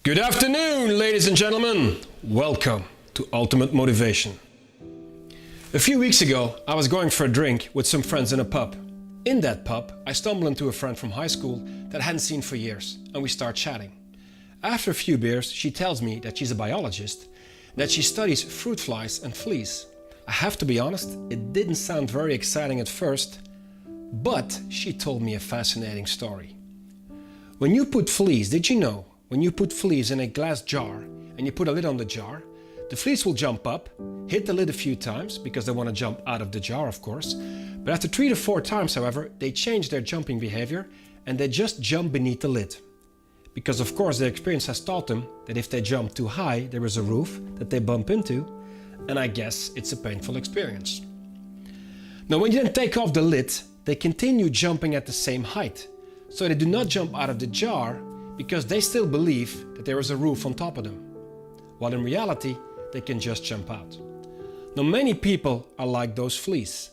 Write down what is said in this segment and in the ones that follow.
Good afternoon, ladies and gentlemen. Welcome to Ultimate Motivation. A few weeks ago, I was going for a drink with some friends in a pub. In that pub, I stumbled into a friend from high school that I hadn't seen for years, and we start chatting. After a few beers, she tells me that she's a biologist, that she studies fruit flies and fleas. I have to be honest, it didn't sound very exciting at first, but she told me a fascinating story. When you put fleas, did you know? When you put fleas in a glass jar and you put a lid on the jar, the fleas will jump up, hit the lid a few times because they want to jump out of the jar, of course. But after 3 to 4 times, however, they change their jumping behavior and they just jump beneath the lid. Because of course their experience has taught them that if they jump too high, there is a roof that they bump into, and I guess it's a painful experience. Now when you then take off the lid, they continue jumping at the same height. So they do not jump out of the jar because they still believe that there is a roof on top of them, while in reality they can just jump out. Now many people are like those fleas.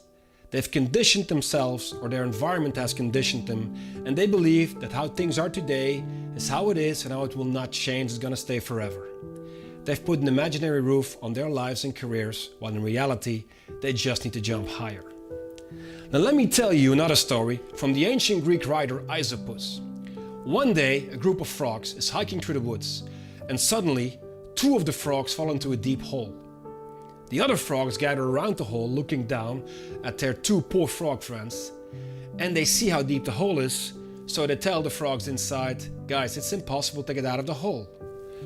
They've conditioned themselves, or their environment has conditioned them, and they believe that how things are today is how it is and how it will not change, it's gonna stay forever. They've put an imaginary roof on their lives and careers, while in reality they just need to jump higher. Now let me tell you another story from the ancient Greek writer Aesopus. One day, a group of frogs is hiking through the woods, and suddenly 2 of the frogs fall into a deep hole. The other frogs gather around the hole looking down at their 2 poor frog friends, and they see how deep the hole is, so they tell the frogs inside, "Guys, it's impossible to get out of the hole."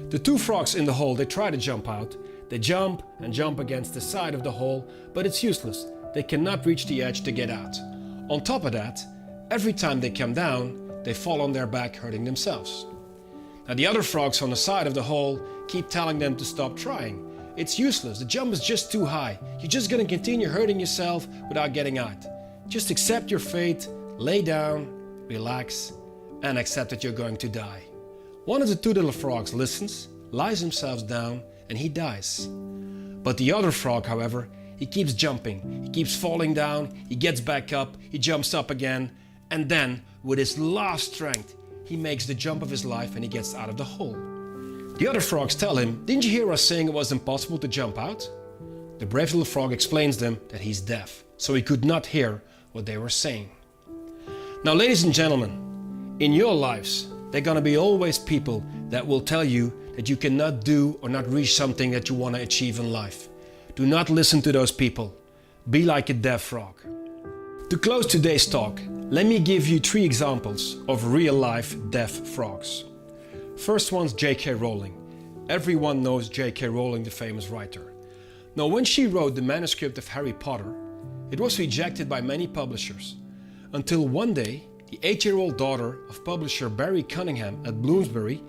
The 2 frogs in the hole, they try to jump out. They jump and jump against the side of the hole, but it's useless. They cannot reach the edge to get out. On top of that, every time they come down, they fall on their back, hurting themselves. Now the other frogs on the side of the hole keep telling them to stop trying. It's useless, the jump is just too high. You're just gonna continue hurting yourself without getting out. Just accept your fate, lay down, relax, and accept that you're going to die. One of the 2 little frogs listens, lies himself down, and he dies. But the other frog, however, he keeps jumping, he keeps falling down, he gets back up, he jumps up again, and then, with his last strength, he makes the jump of his life and he gets out of the hole. The other frogs tell him, "Didn't you hear us saying it was impossible to jump out?" The brave little frog explains them that he's deaf, so he could not hear what they were saying. Now, ladies and gentlemen, in your lives, there are gonna be always people that will tell you that you cannot do or not reach something that you wanna achieve in life. Do not listen to those people. Be like a deaf frog. To close today's talk, let me give you 3 examples of real-life deaf frogs. First one's J.K. Rowling. Everyone knows J.K. Rowling, the famous writer. Now, when she wrote the manuscript of Harry Potter, it was rejected by many publishers, until one day, the 8-year-old daughter of publisher Barry Cunningham at Bloomsbury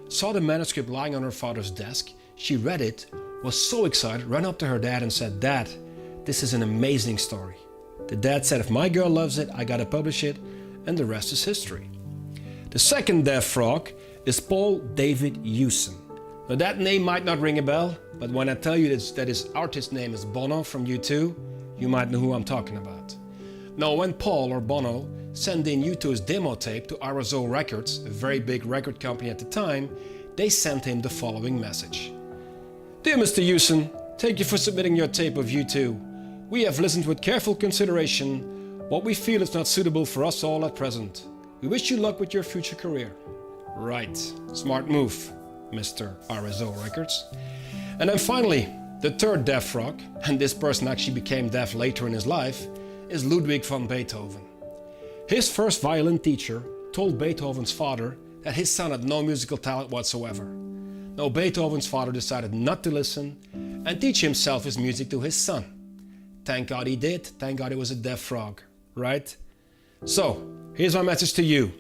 saw the manuscript lying on her father's desk. She read it, was so excited, ran up to her dad and said, "Dad, this is an amazing story." The dad said, "If my girl loves it, I gotta publish it," and the rest is history. The second deaf frog is Paul David Hewson. Now that name might not ring a bell, but when I tell you that his artist name is Bono from U2, you might know who I'm talking about. Now when Paul or Bono sent in U2's demo tape to RSO Records, a very big record company at the time, they sent him the following message. "Dear Mr. Hewson, thank you for submitting your tape of U2. We have listened with careful consideration. What we feel is not suitable for us all at present. We wish you luck with your future career." Right, smart move, Mr. RSO Records. And then finally, the third deaf frog, and this person actually became deaf later in his life, is Ludwig van Beethoven. His first violin teacher told Beethoven's father that his son had no musical talent whatsoever. Now Beethoven's father decided not to listen and teach himself his music to his son. Thank God he did, thank God he was a deaf frog, right? So, here's my message to you.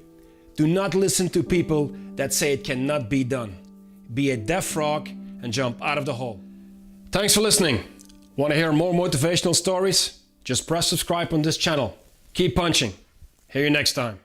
Do not listen to people that say it cannot be done. Be a deaf frog and jump out of the hole. Thanks for listening. Want to hear more motivational stories? Just press subscribe on this channel. Keep punching. Hear you next time.